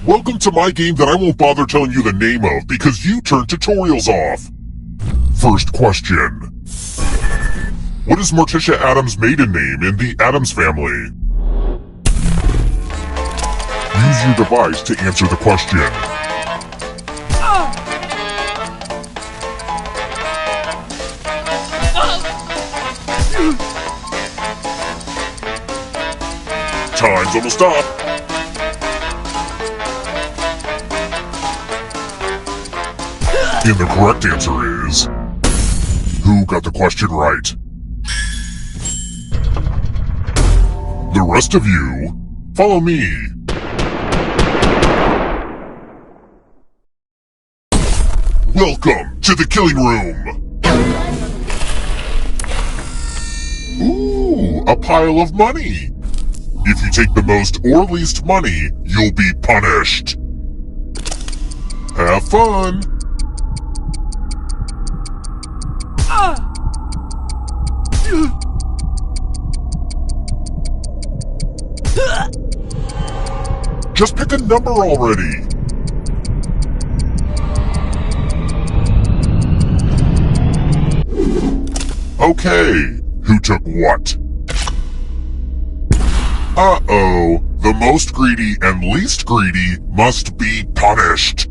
Welcome to my game that I won't bother telling you the name of because you turned tutorials off. First question. What is Morticia Addams' maiden name in the Addams family? Use your device to answer the question. Time's almost up. And the correct answer is... Who got the question right? The rest of you, follow me. Welcome to the killing room. Ooh, a pile of money. If you take the most or least money, you'll be punished. Have fun. Just pick a number already. Okay, who took what? Uh-oh, the most greedy and least greedy must be punished.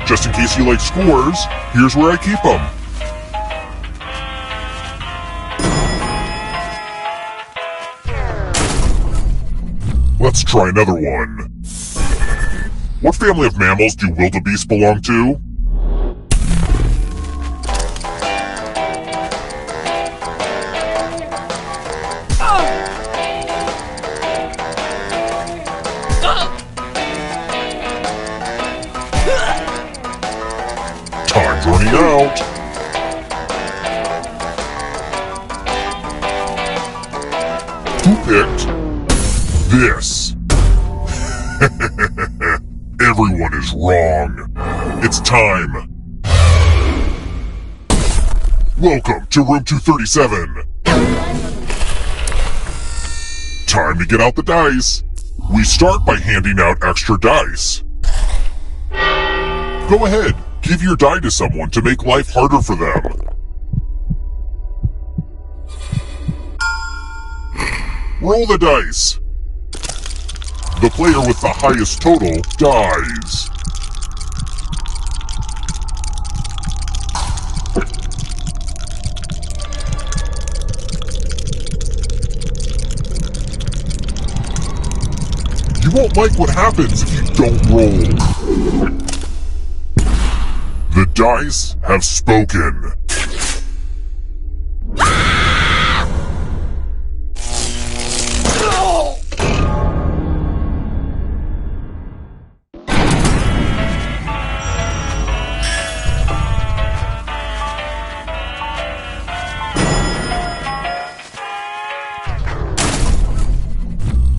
Just in case you like scores, here's where I keep them. Let's try another one. What family of mammals do wildebeests belong to? Time's running out. Who picked this? Everyone is wrong. It's time. Welcome to room 237. Time to get out the dice. We start by handing out extra dice. Go ahead, give your die to someone to make life harder for them. Roll the dice. The player with the highest total dies. You won't like what happens if you don't roll. The dice have spoken.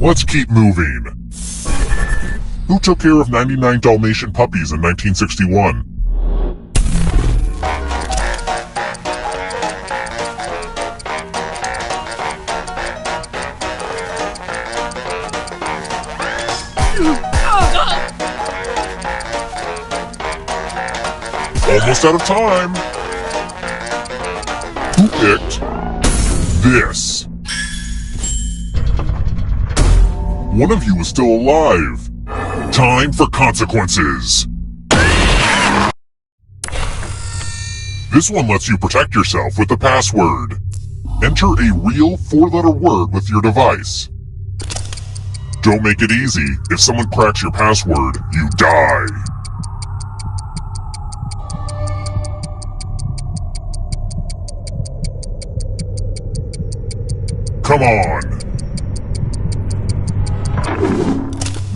Let's keep moving. Who took care of 99 Dalmatian puppies in 1961? Almost out of time. Who picked this? One of you is still alive. Time for consequences. This one lets you protect yourself with the password. Enter a real 4-letter word with your device. Don't make it easy. If someone cracks your password, you die. Come on.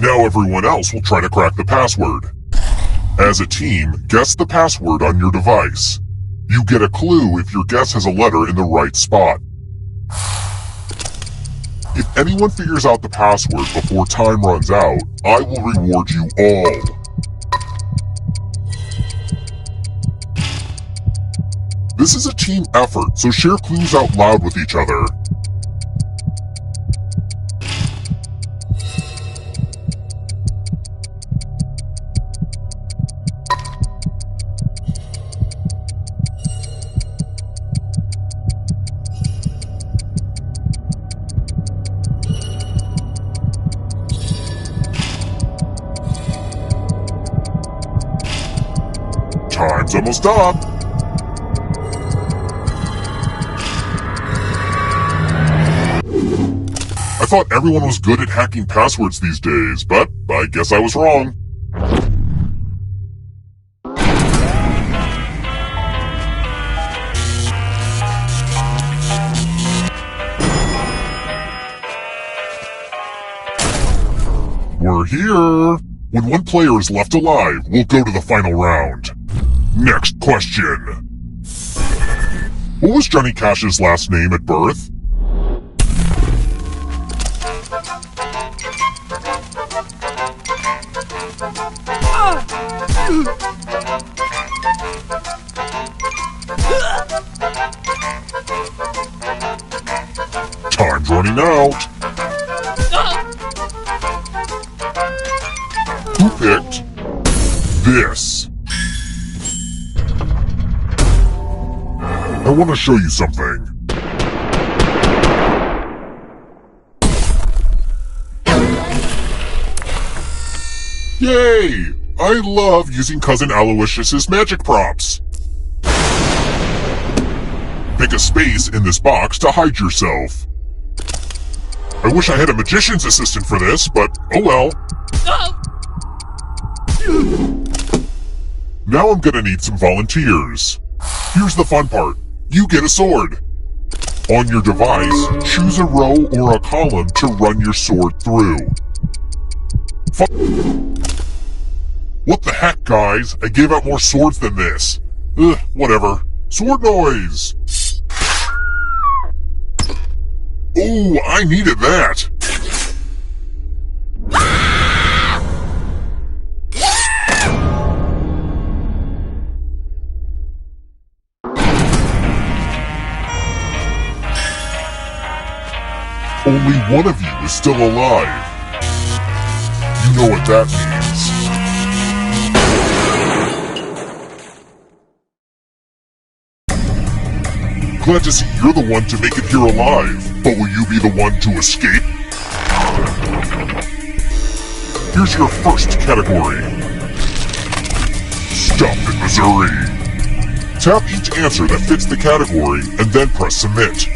Now everyone else will try to crack the password. As a team, guess the password on your device. You get a clue if your guess has a letter in the right spot. If anyone figures out the password before time runs out, I will reward you all. This is a team effort, so share clues out loud with each other. Time's almost up. I thought everyone was good at hacking passwords these days, but I guess I was wrong. We're here. When one player is left alive, we'll go to the final round. Next question. What was Johnny Cash's last name at birth? Time's running out. Who picked this? I want to show you something. Yay! I love using Cousin Aloysius's magic props. Pick a space in this box to hide yourself. I wish I had a magician's assistant for this, but oh well. Now I'm gonna need some volunteers. Here's the fun part. You get a sword. On your device, choose a row or a column to run your sword through. What the heck, guys? I gave out more swords than this. Ugh, whatever. Sword noise! Ooh, I needed that! Only one of you is still alive. You know what that means. Glad to see you're the one to make it here alive, but will you be the one to escape? Here's your first category. Stuff in Missouri. Tap each answer that fits the category and then press submit.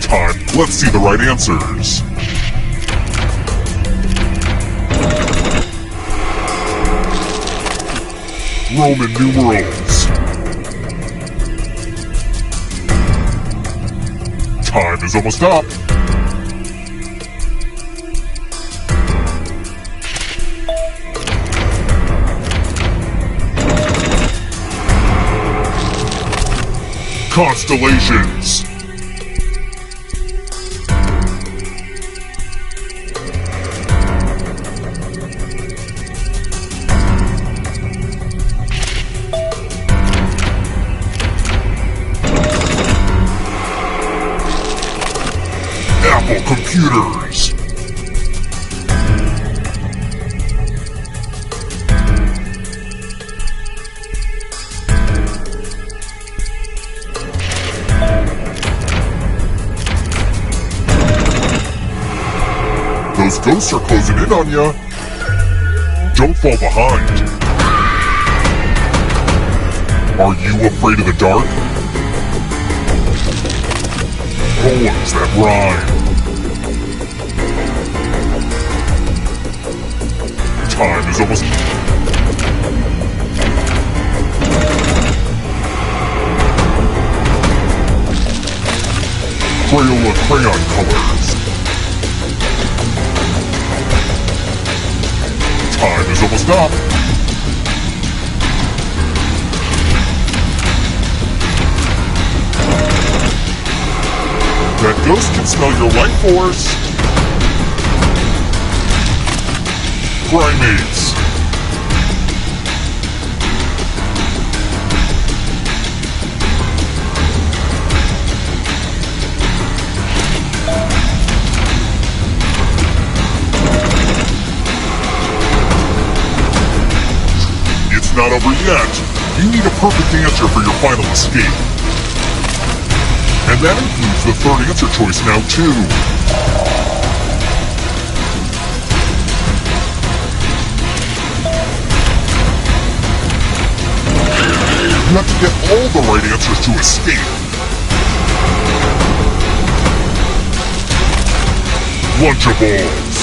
Time. Let's see the right answers. Roman numerals. Time is almost up. Constellations. Apple computers. Those ghosts are closing in on ya. Don't fall behind. Are you afraid of the dark? Poems that rhyme. Time is almost... Crayola crayon colors. Time is almost up. That ghost can smell your life force. Primates. not over yet. You need a perfect answer for your final escape. And that includes the third answer choice now, too. You have to get all the right answers to escape. Lunchables.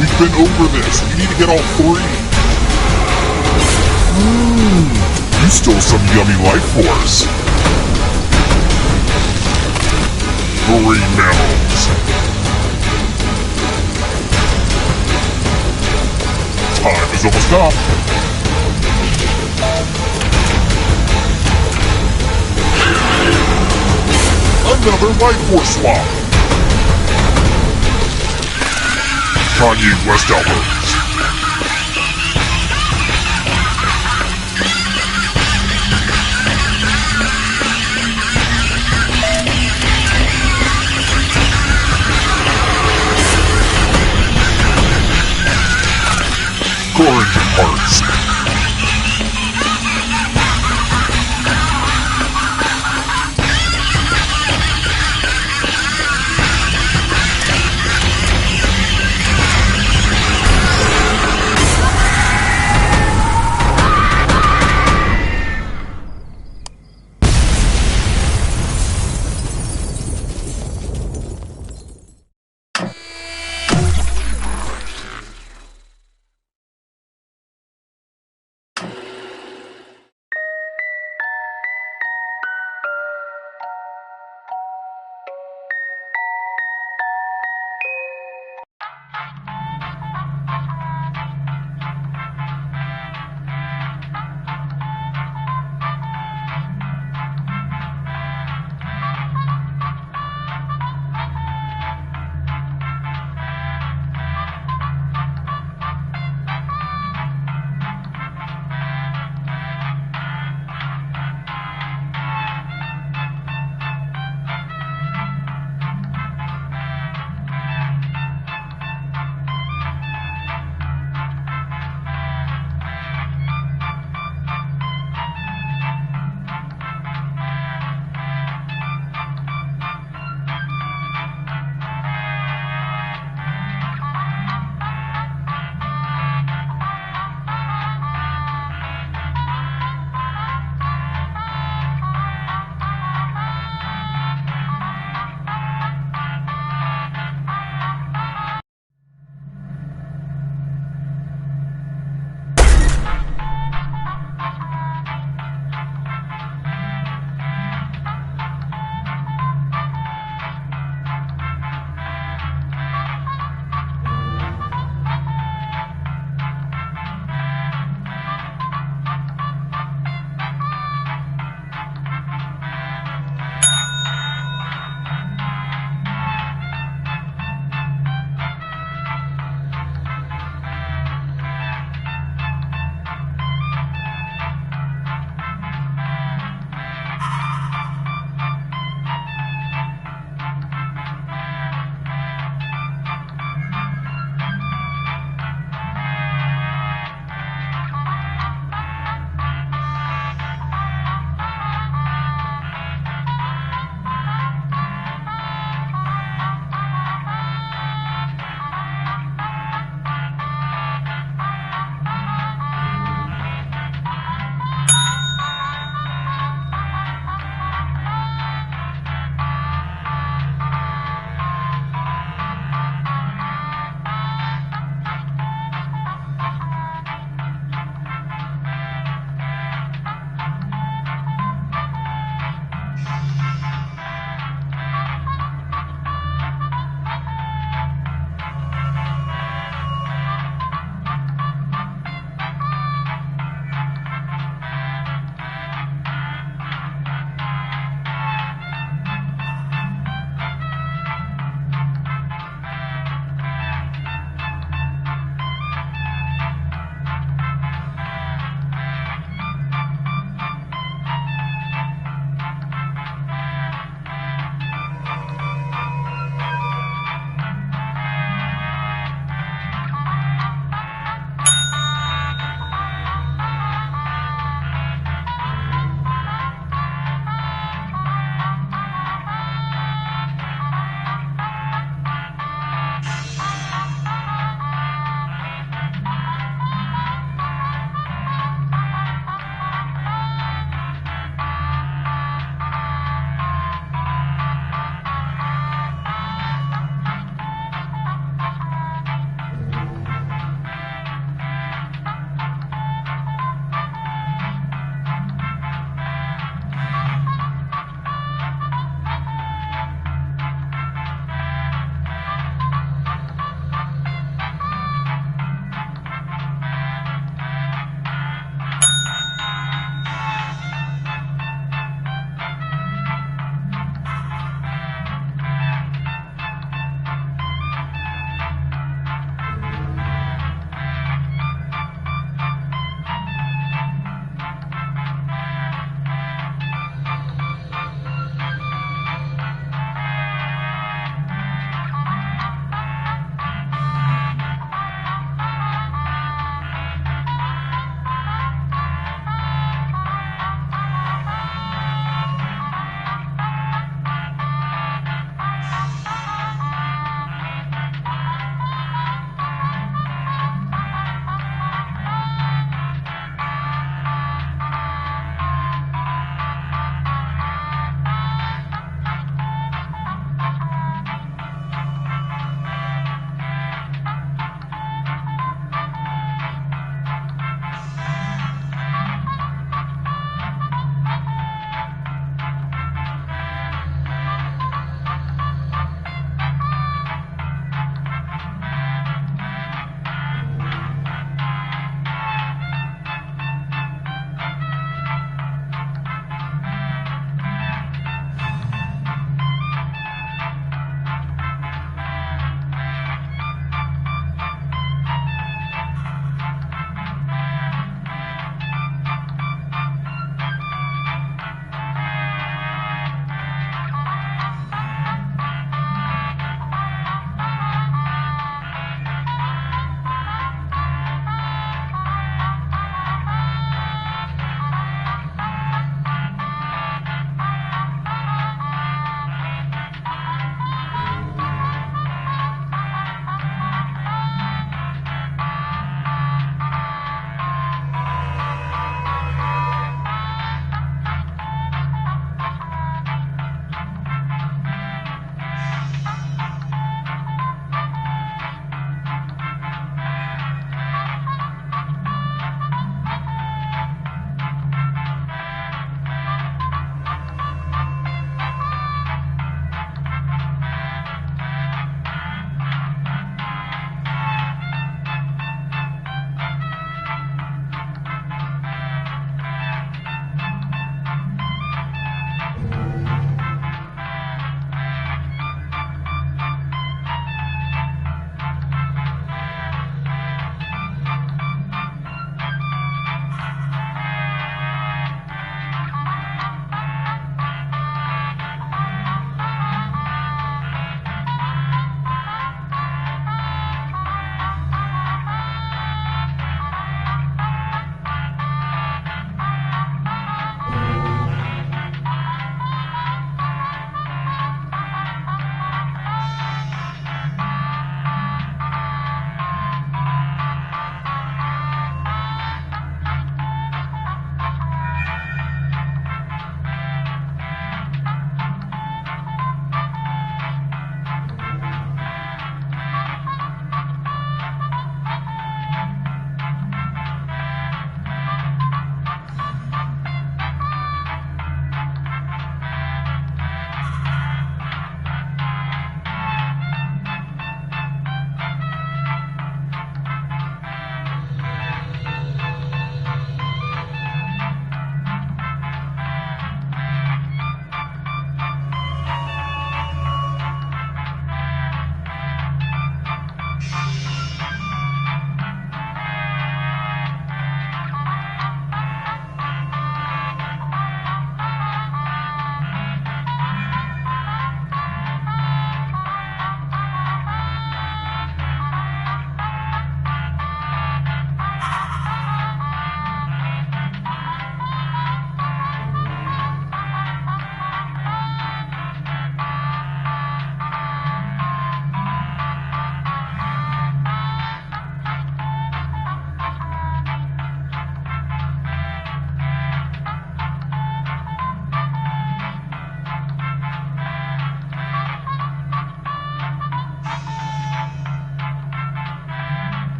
We've been over this. You need to get all three. You stole some yummy life force. 3 mammals. Time is almost up. Another life force swap. Kanye West albums. Core engine parts.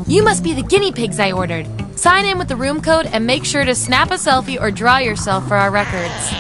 You must be the guinea pigs I ordered. Sign in with the room code and make sure to snap a selfie or draw yourself for our records.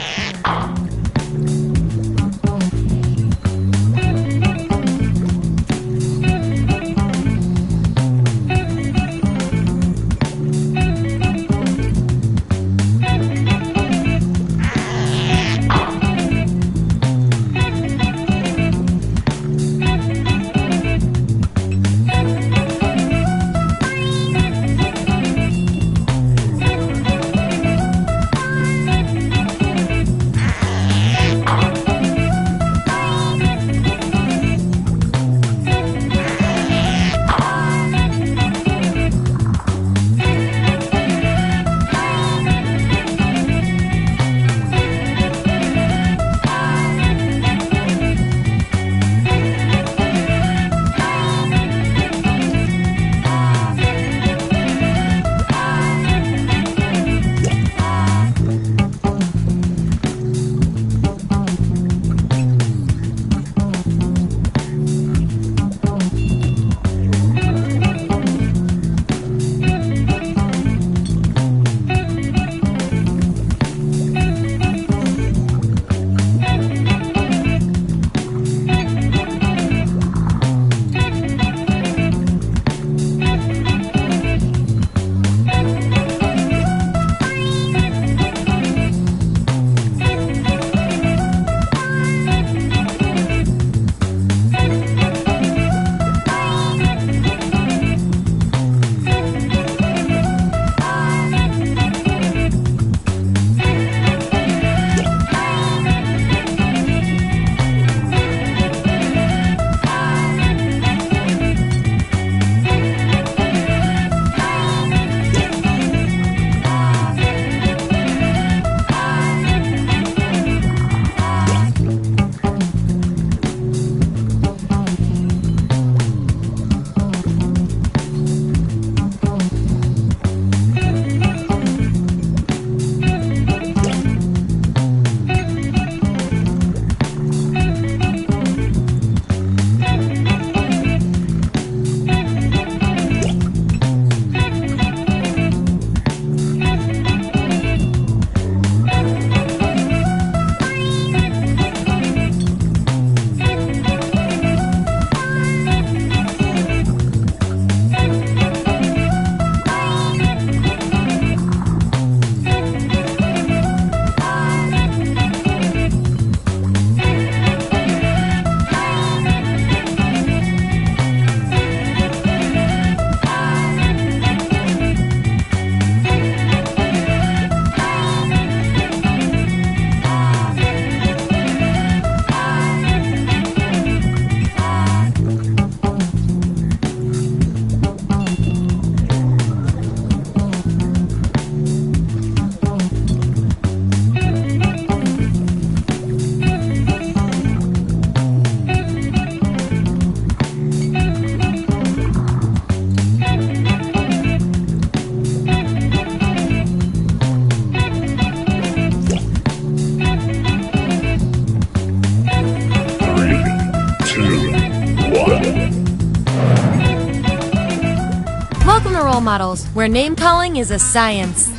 Welcome to Role Models, where name-calling is a science.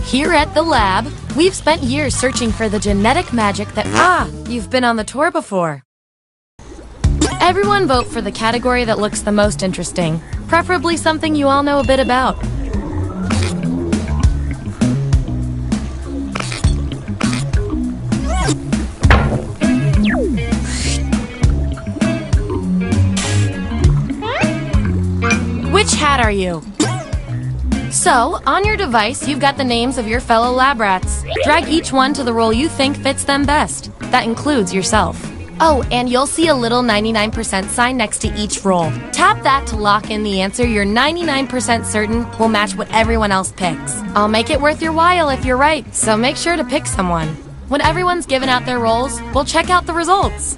Here at the lab, we've spent years searching for the genetic magic that... you've been on the tour before. Everyone vote for the category that looks the most interesting, preferably something you all know a bit about. Which hat are you? So, on your device, you've got the names of your fellow lab rats. Drag each one to the role you think fits them best. That includes yourself. Oh, and you'll see a little 99% sign next to each roll. Tap that to lock in the answer you're 99% certain will match what everyone else picks. I'll make it worth your while if you're right, so make sure to pick someone. When everyone's given out their rolls, we'll check out the results.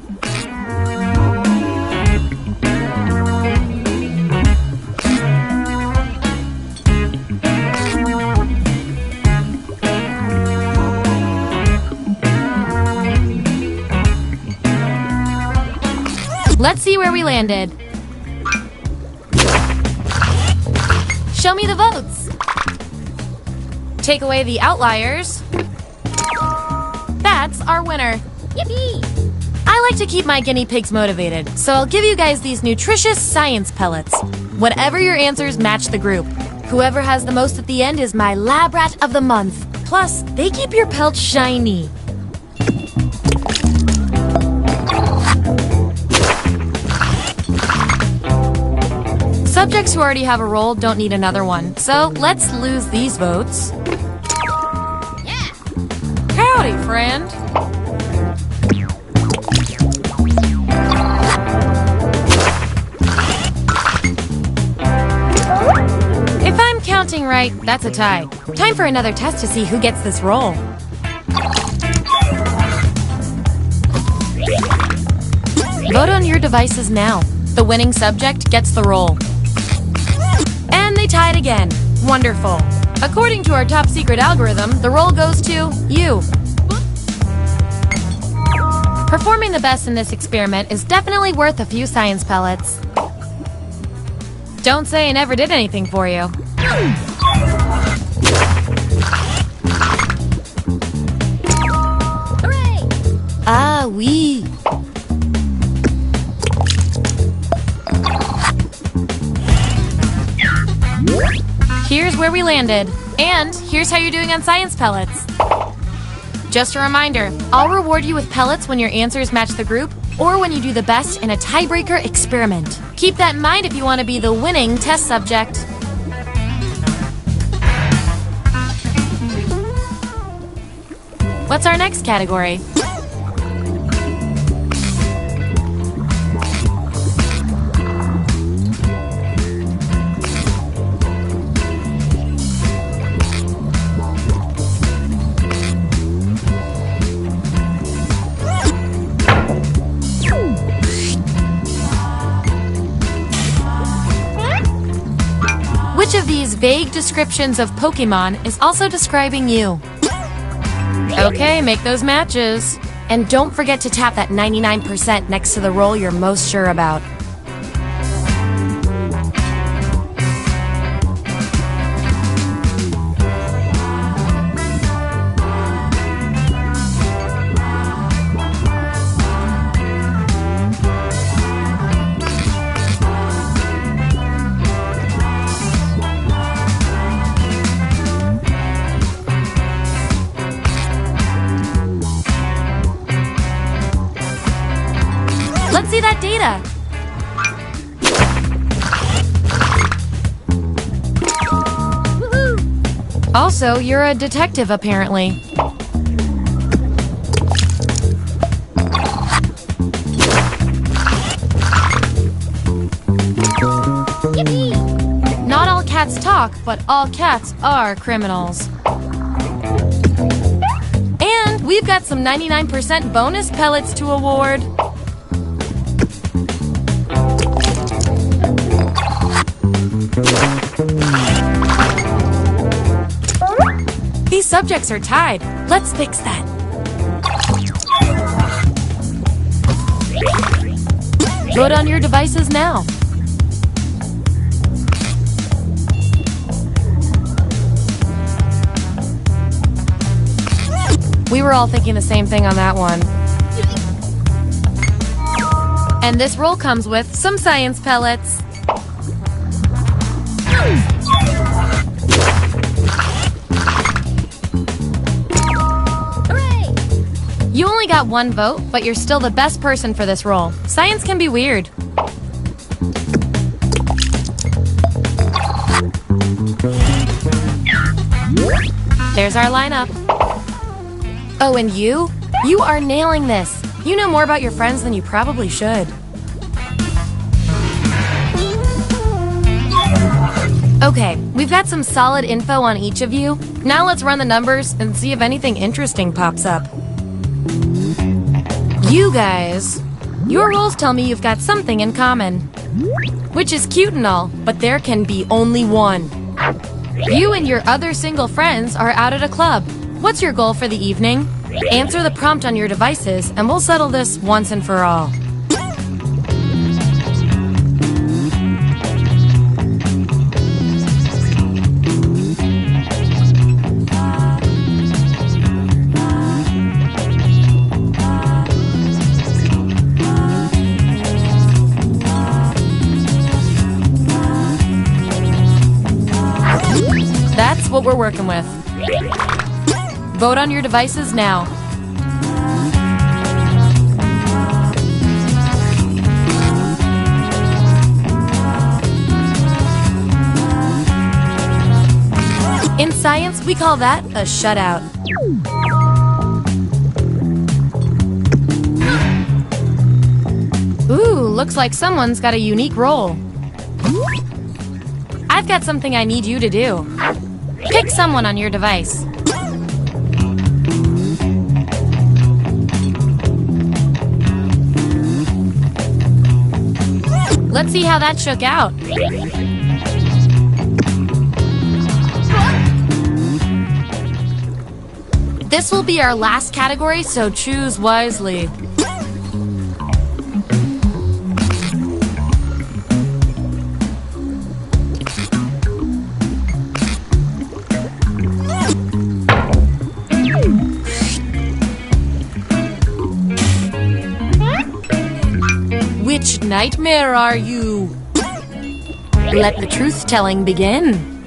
Let's see where we landed. Show me the votes. Take away the outliers. That's our winner. Yippee! I like to keep my guinea pigs motivated, so I'll give you guys these nutritious science pellets. Whatever your answers match the group. Whoever has the most at the end is my lab rat of the month. Plus, they keep your pelt shiny. Subjects who already have a roll don't need another one, so let's lose these votes. Yeah! Howdy, friend! If I'm counting right, that's a tie. Time for another test to see who gets this roll. Vote on your devices now. The winning subject gets the roll. And they tied again. Wonderful. According to our top secret algorithm, the roll goes to you. Performing the best in this experiment is definitely worth a few science pellets. Don't say I never did anything for you. Hooray! Ah, oui. Here's where we landed. And here's how you're doing on science pellets. Just a reminder, I'll reward you with pellets when your answers match the group or when you do the best in a tiebreaker experiment. Keep that in mind if you want to be the winning test subject. What's our next category? Which of these vague descriptions of Pokemon is also describing you? Okay, make those matches. And don't forget to tap that 99% next to the roll you're most sure about. Let's see that data. Woohoo! Also, you're a detective, apparently. Yippee! Not all cats talk, but all cats are criminals. And we've got some 99% bonus pellets to award. These subjects are tied. Let's fix that. Vote on your devices now. We were all thinking the same thing on that one. And this roll comes with some science pellets. You only got one vote, but you're still the best person for this role. Science can be weird. There's our lineup. Oh, and you? You are nailing this. You know more about your friends than you probably should. Okay, we've got some solid info on each of you. Now let's run the numbers and see if anything interesting pops up. You guys, your roles tell me you've got something in common. Which is cute and all, but there can be only one. You and your other single friends are out at a club. What's your goal for the evening? Answer the prompt on your devices and we'll settle this once and for all. That's what we're working with. Vote on your devices now. In science, we call that a shutout. Ooh, looks like someone's got a unique role. I've got something I need you to do. Pick someone on your device. Let's see how that shook out. This will be our last category, so choose wisely. Which nightmare are you? Let the truth-telling begin.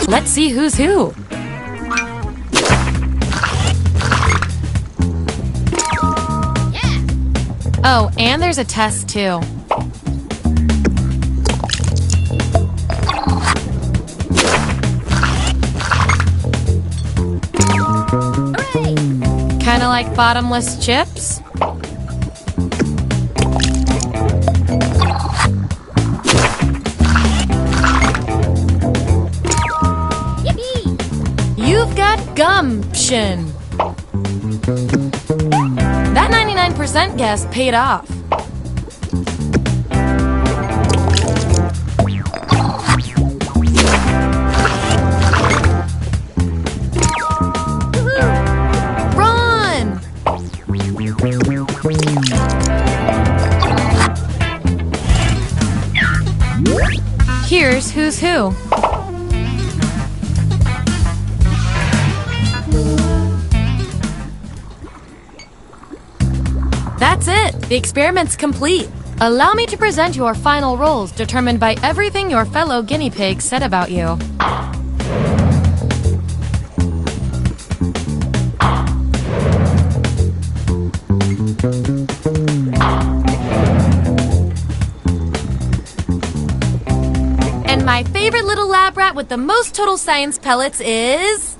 Let's see who's who. Oh, and there's a test too. Kinda like bottomless chips? You've got gumption. That 99% guess paid off. Run! Here's who's who. That's it! The experiment's complete. Allow me to present your final roles determined by everything your fellow guinea pigs said about you. And my favorite little lab rat with the most total science pellets is...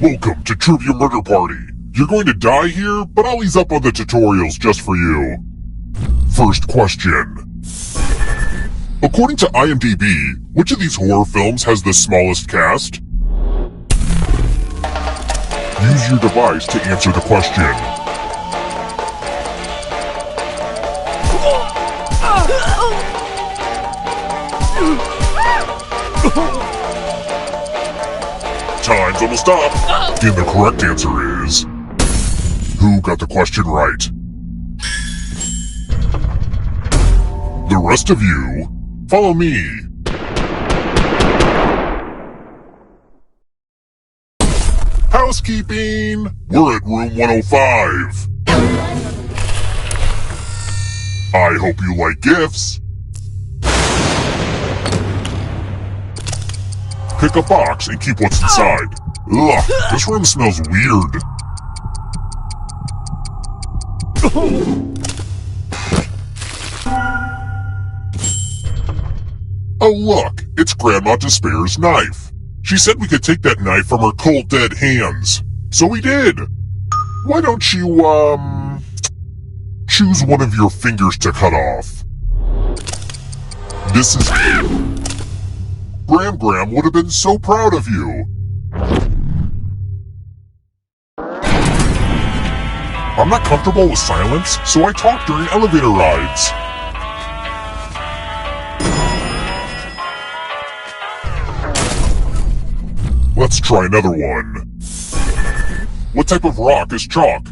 Welcome to Trivia Murder Party. You're going to die here, but I'll ease up on the tutorials just for you. First question. According to IMDb, which of these horror films has the smallest cast? Use your device to answer the question. Time's almost up. And the correct answer is... Who got the question right? The rest of you, follow me. Housekeeping! We're at room 105. I hope you like gifts. Pick a box and keep what's inside. Ugh, this room smells weird. Oh look, it's Grandma Despaire's knife. She said we could take that knife from her cold dead hands. So we did. Why don't you, choose one of your fingers to cut off? This is you. Gram would have been so proud of you. I'm not comfortable with silence, so I talk during elevator rides. Let's try another one. What type of rock is chalk?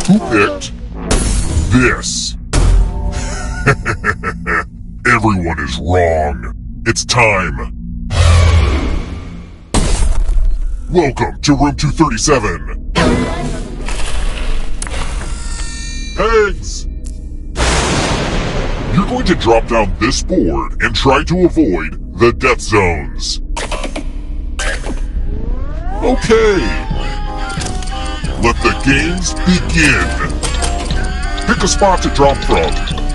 Who picked this? Everyone is wrong. It's time. Welcome to room 237. Eggs! You're going to drop down this board and try to avoid the death zones. Okay. Let the games begin. Pick a spot to drop from.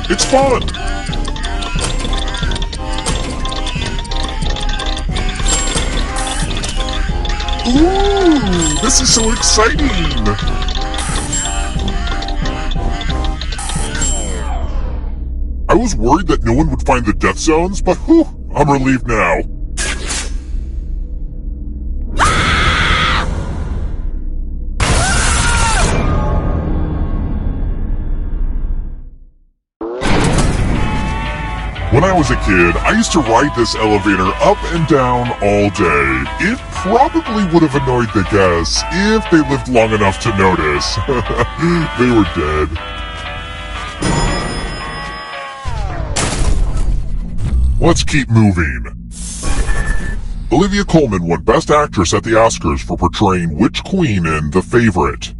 It's fun. Ooh, this is so exciting. I was worried that no one would find the death zones, but whew, I'm relieved now. When I was a kid, I used to ride this elevator up and down all day. It probably would have annoyed the guests if they lived long enough to notice. They were dead. Let's keep moving. Olivia Colman won Best Actress at the Oscars for portraying which queen in The Favorite?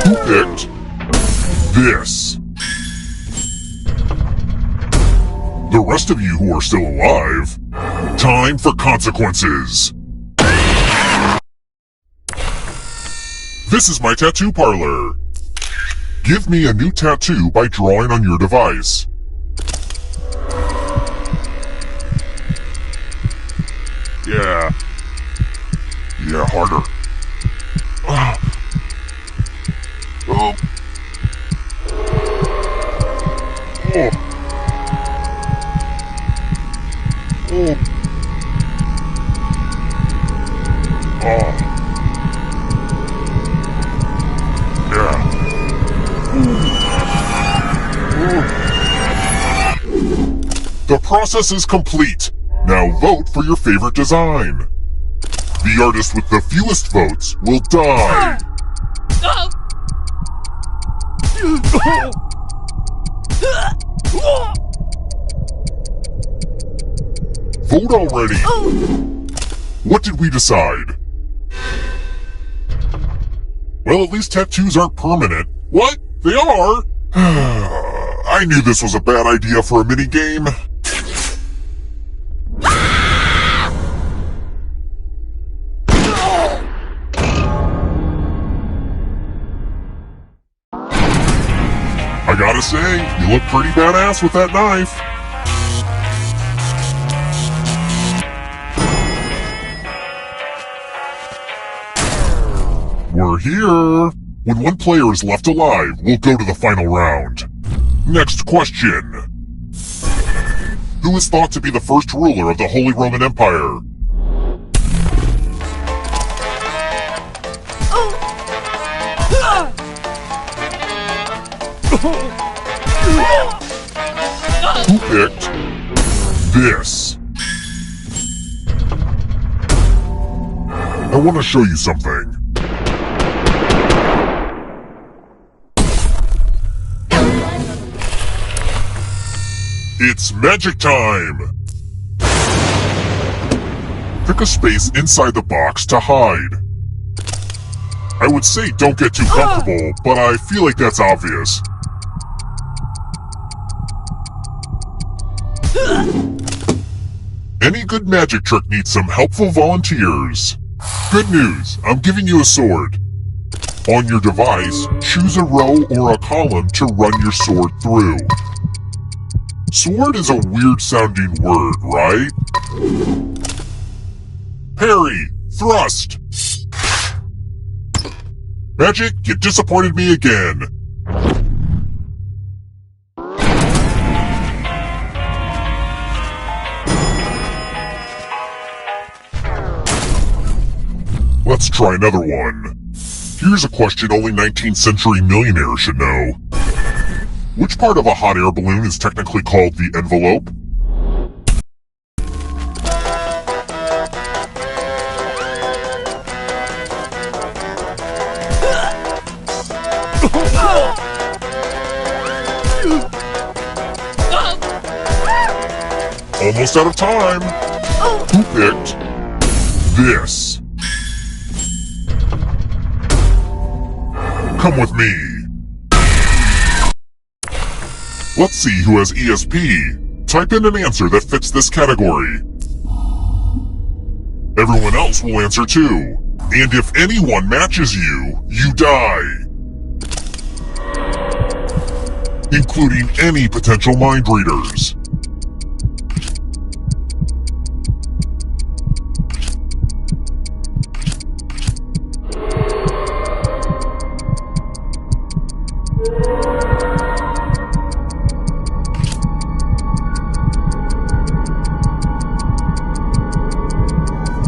Who picked this? The rest of you who are still alive, time for consequences. This is my tattoo parlor. Give me a new tattoo by drawing on your device. Yeah, harder. Oh. Oh. Oh. Oh. Oh. Yeah. The process is complete. Now vote for your favorite design. The artist with the fewest votes will die. Vote already. What did we decide? Well, at least tattoos aren't permanent. What? They are? I knew this was a bad idea for a minigame. I gotta say, you look pretty badass with that knife. We're here. When one player is left alive, we'll go to the final round. Next question. Who is thought to be the first ruler of the Holy Roman Empire? Who picked this? I want to show you something. It's magic time! Pick a space inside the box to hide. I would say don't get too comfortable, but I feel like that's obvious. Any good magic trick needs some helpful volunteers. Good news, I'm giving you a sword. On your device, choose a row or a column to run your sword through. Sword is a weird-sounding word, right? Parry! Thrust! Magic, you disappointed me again. Let's try another one. Here's a question only 19th century millionaires should know. Which part of a hot air balloon is technically called the envelope? Almost out of time. Who picked this? Come with me. Let's see who has ESP. Type in an answer that fits this category. Everyone else will answer too. And if anyone matches you, you die. Including any potential mind readers.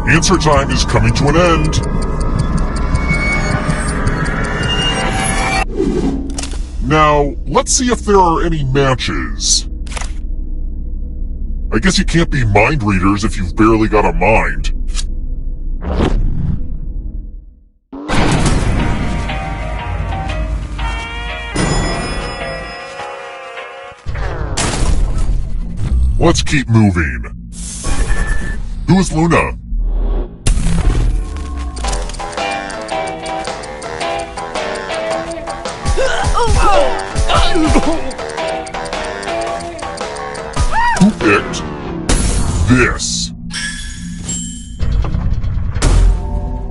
Answer time is coming to an end. Now, let's see if there are any matches. I guess you can't be mind readers if you've barely got a mind. Let's keep moving. Who is Luna? Who picked this?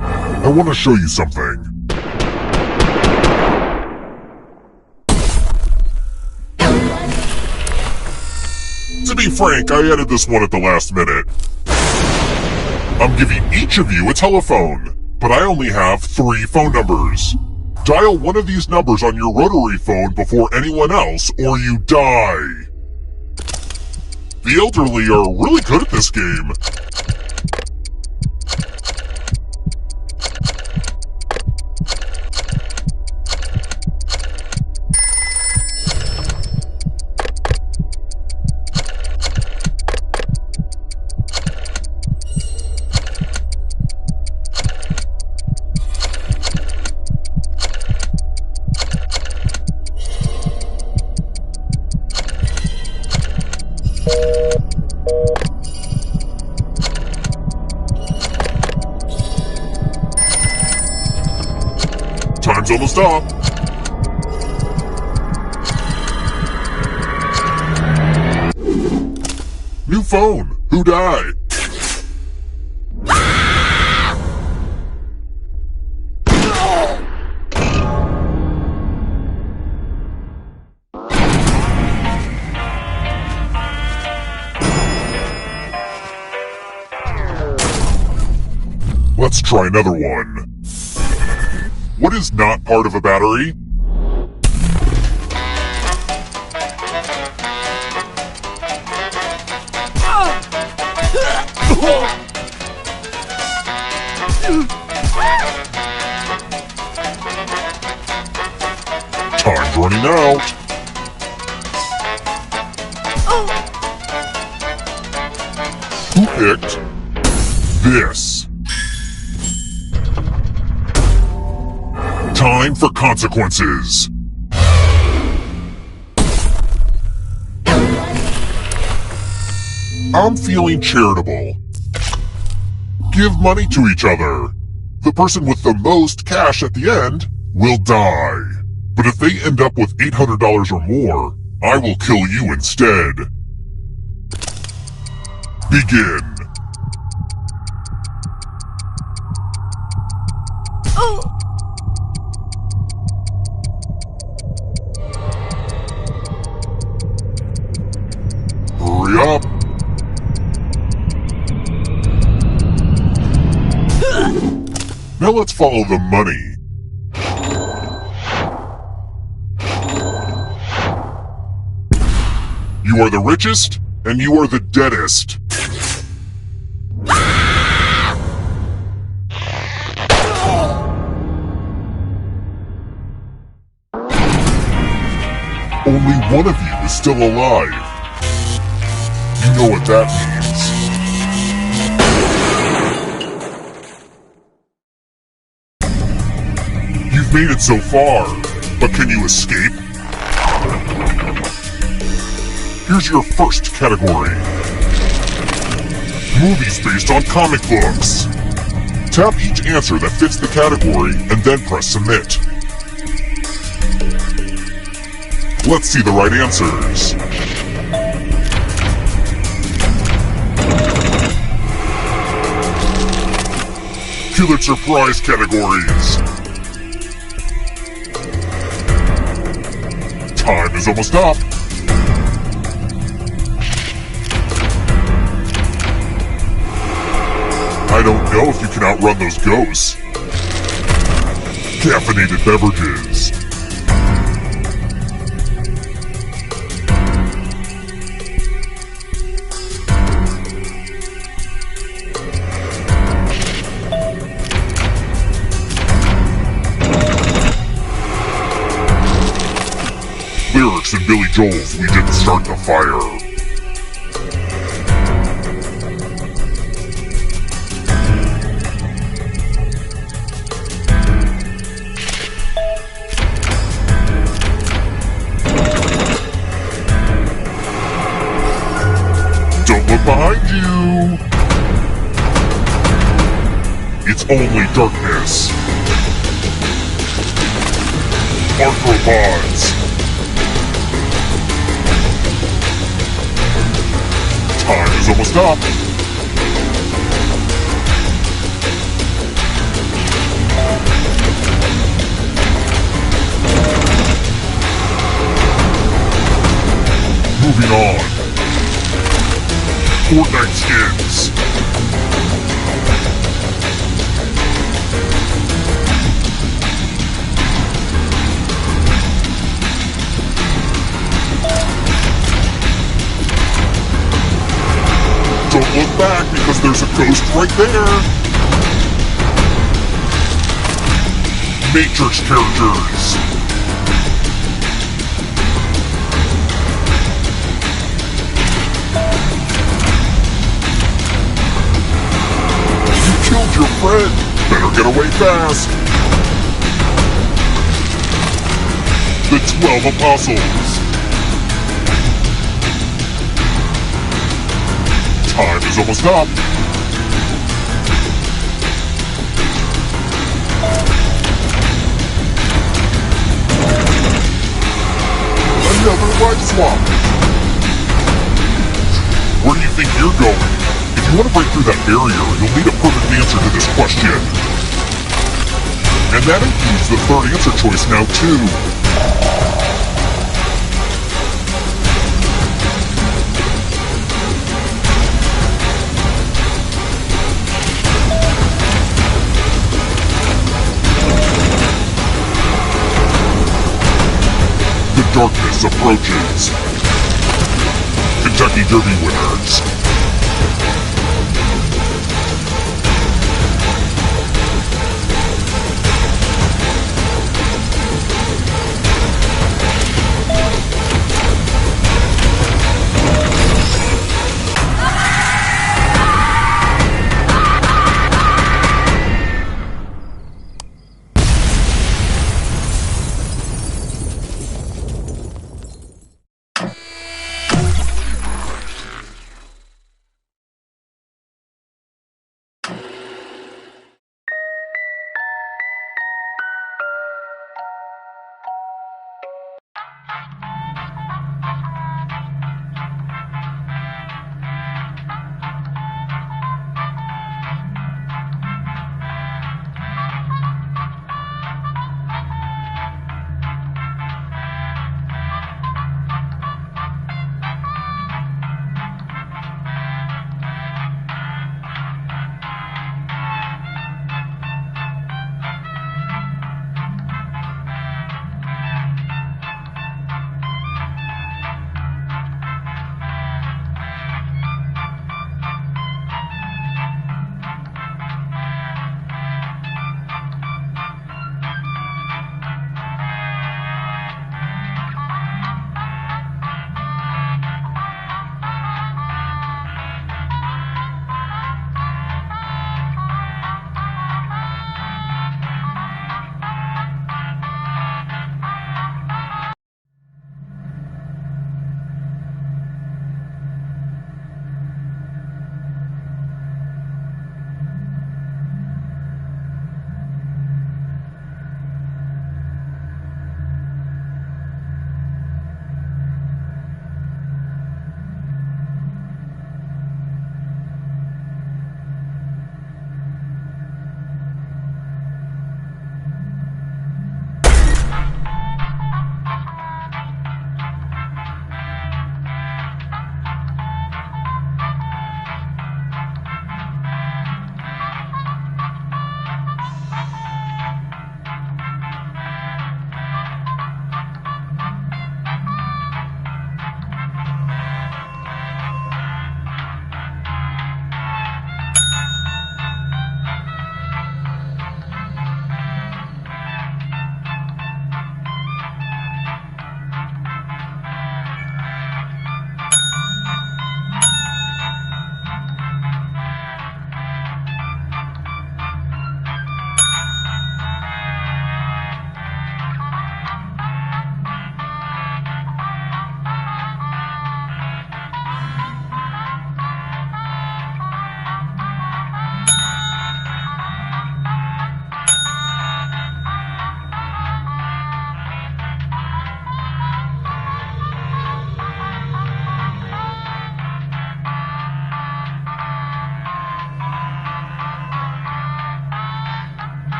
I want to show you something. To be frank, I added this one at the last minute. I'm giving each of you a telephone, but I only have 3 phone numbers. Dial one of these numbers on your rotary phone before anyone else, or you die. The elderly are really good at this game. Time's almost up. New phone. Who died? Let's try another one. What is not part of a battery? Time's running out. Who picked this? Time for consequences. I'm feeling charitable. Give money to each other. The person with the most cash at the end will die. But if they end up with $800 or more, I will kill you instead. Begin. Hurry up. Now let's follow the money. You are the richest, and you are the deadest. Only one of you is still alive. You know what that means. You've made it so far, but can you escape? Here's your first category. Movies based on comic books. Tap each answer that fits the category and then press submit. Let's see the right answers. Pulitzer Prize categories. Time is almost up. I don't know if you can outrun those ghosts. Caffeinated beverages. Lyrics in Billy Joel's We Didn't Start the Fire. Don't look behind you! It's only darkness. Arthropods. Time is almost up. Moving on. Fortnite skins. Don't look back because there's a ghost right there. Matrix characters. You killed your friend. Better get away fast. The 12 Apostles. Time is almost up. Another life swap. Where do you think you're going? If you want to break through that barrier, you'll need a perfect answer to this question. And that includes the third answer choice now, too. The darkness approaches. Kentucky Derby winners.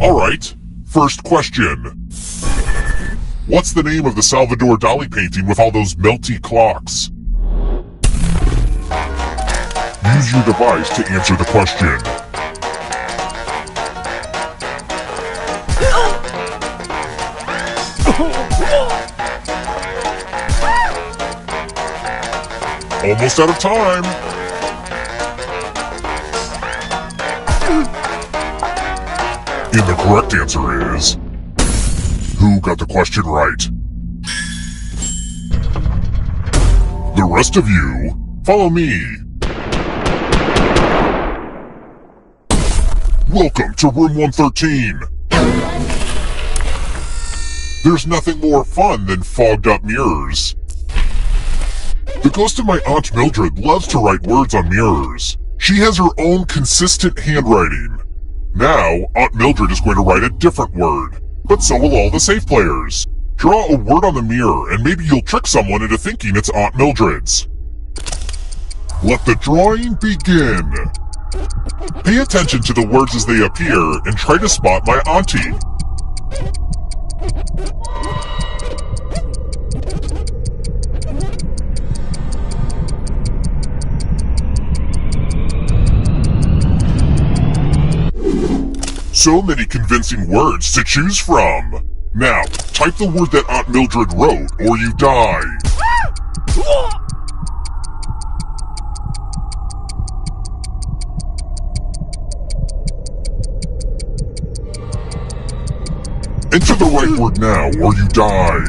Alright, first question. What's the name of the Salvador Dali painting with all those melty clocks? Use your device to answer the question. Almost out of time. And the correct answer is... Who got the question right? The rest of you, follow me. Welcome to room 113. There's nothing more fun than fogged up mirrors. The ghost of my Aunt Mildred loves to write words on mirrors. She has her own consistent handwriting. Now, Aunt Mildred is going to write a different word, but so will all the safe players. Draw a word on the mirror and maybe you'll trick someone into thinking it's Aunt Mildred's. Let the drawing begin. Pay attention to the words as they appear and try to spot my auntie. So many convincing words to choose from. Now, type the word that Aunt Mildred wrote or you die. Enter the right word now or you die.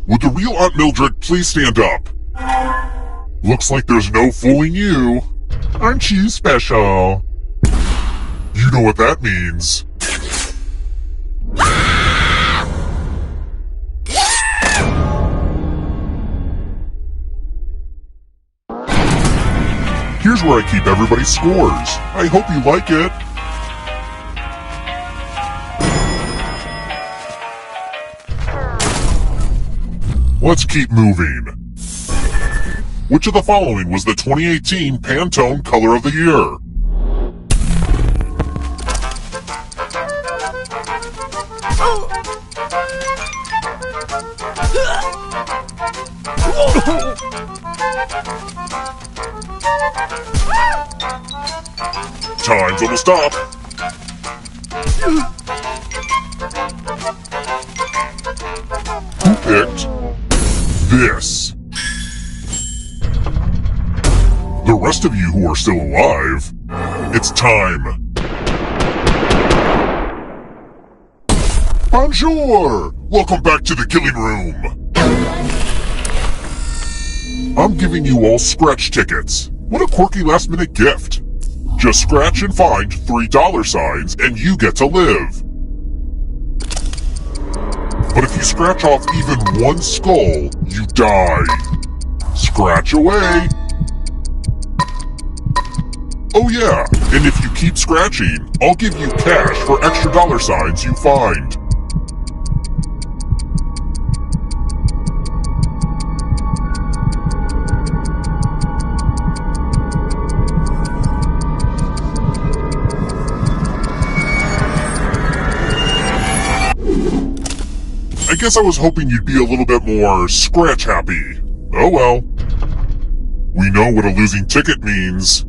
Would the real Aunt Mildred please stand up? Looks like there's no fooling you. Aren't you special? You know what that means. Here's where I keep everybody's scores. I hope you like it. Let's keep moving. Which of the following was the 2018 Pantone Color of the Year? Time's almost up. Who picked this? The rest of you who are still alive, it's time. Bonjour! Welcome back to the killing room. I'm giving you all scratch tickets. What a quirky last-minute gift. Just scratch and find $3 signs and you get to live. But if you scratch off even one skull, you die. Scratch away. Oh yeah, and if you keep scratching, I'll give you cash for extra dollar signs you find. I guess I was hoping you'd be a little bit more scratch happy. Oh well. We know what a losing ticket means.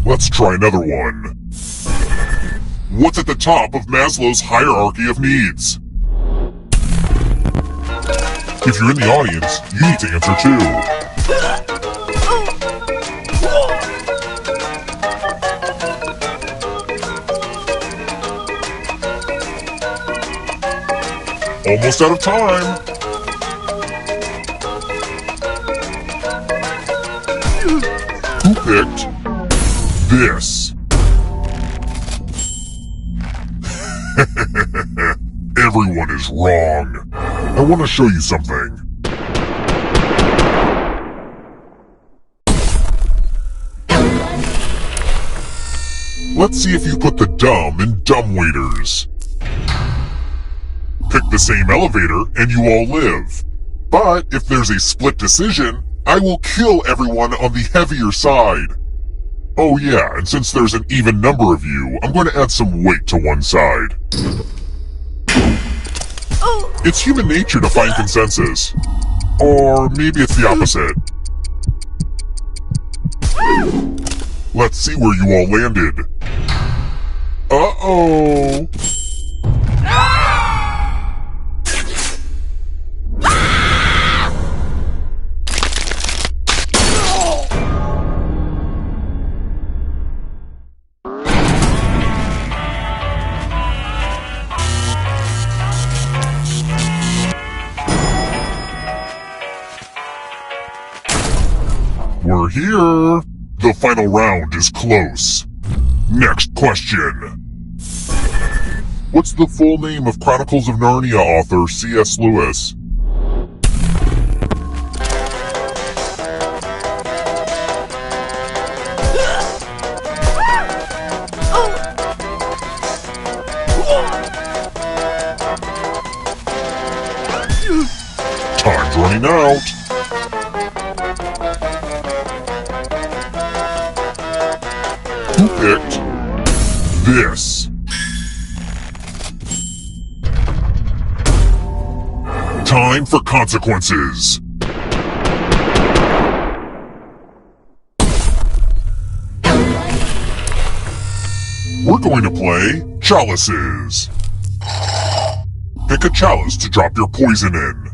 Let's try another one. What's at the top of Maslow's hierarchy of needs? If you're in the audience, you need to answer too. Almost out of time. Who picked this? Everyone is wrong. I want to show you something. Let's see if you put the dumb in dumbwaiters. Pick the same elevator and you all live. But if there's a split decision, I will kill everyone on the heavier side. Oh yeah, and since there's an even number of you, I'm going to add some weight to one side. It's human nature to find consensus. Or maybe it's the opposite. Let's see where you all landed. Uh-oh. We're here. The final round is close. Next question. What's the full name of Chronicles of Narnia author C.S. Lewis? Time's running out. Who picked this? Time for consequences. We're going to play chalices. Pick a chalice to drop your poison in.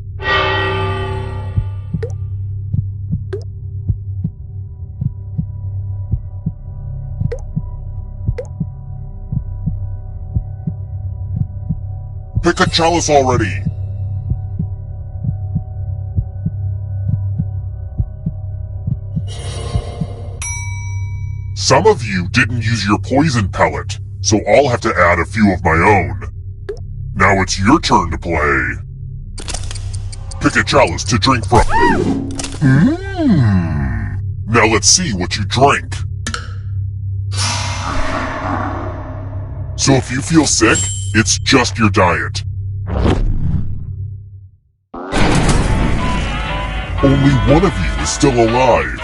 Pick a chalice already. Some of you didn't use your poison pellet, so I'll have to add a few of my own. Now it's your turn to play. Pick a chalice to drink from. Now let's see what you drank. So if you feel sick, it's just your diet. Only one of you is still alive.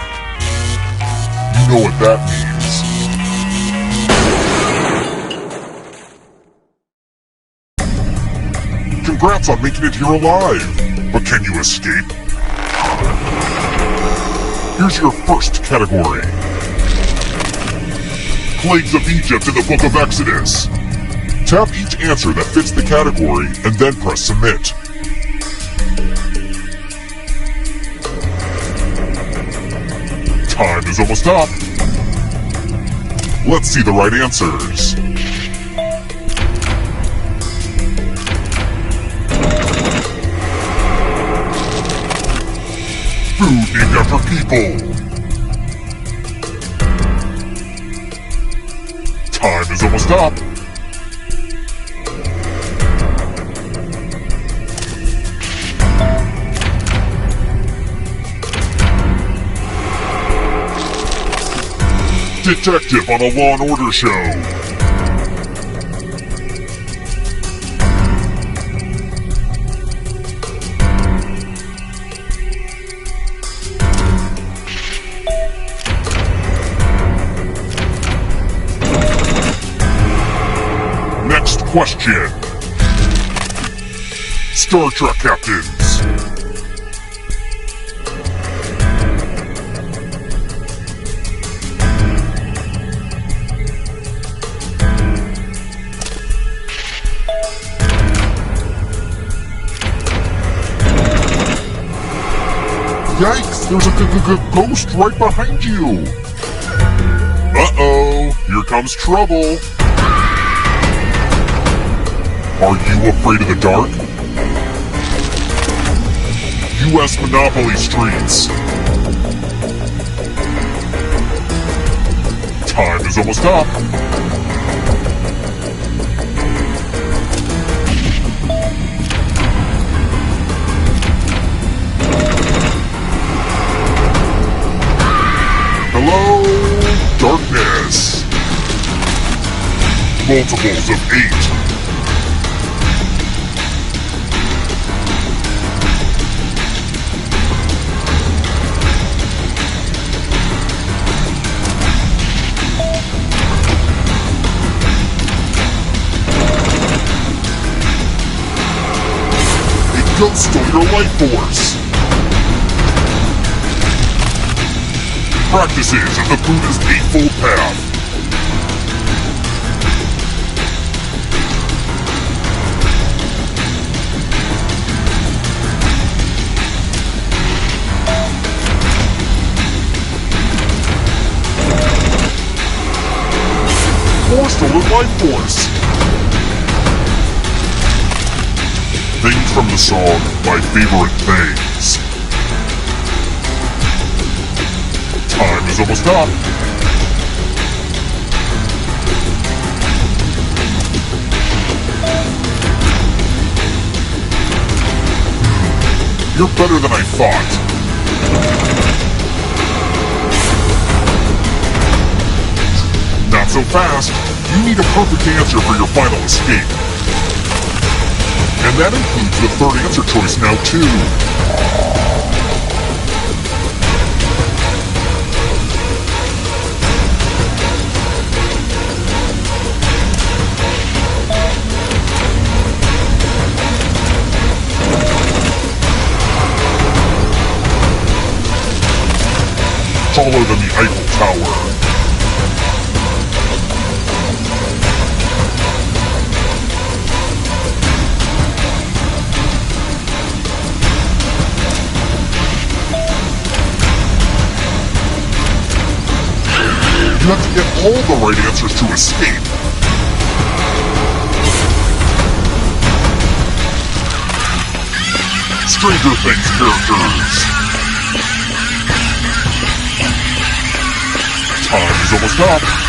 You know what that means. Congrats on making it here alive. But can you escape? Here's your first category. Plagues of Egypt in the Book of Exodus. Tap each answer that fits the category and then press submit. Time is almost up. Let's see the right answers. Food named after people. Time is almost up. Detective on a Law & Order show. Next question. Star Trek captains. Yikes, there's a ghost right behind you. Uh-oh, here comes trouble. Are you afraid of the dark? U.S. Monopoly streets. Time is almost up. Hello, darkness. Multiples of 8. A ghost stole your life force. Practices of the Buddha's Eightfold Path. More stolen life force. Things from the song My Favorite Things. Time is almost up. You're better than I thought. Not so fast. You need a perfect answer for your final escape. And that includes the third answer choice now, too. Taller than the Eiffel Tower. You have to get all the right answers to escape. Stranger Things characters. Time is almost up.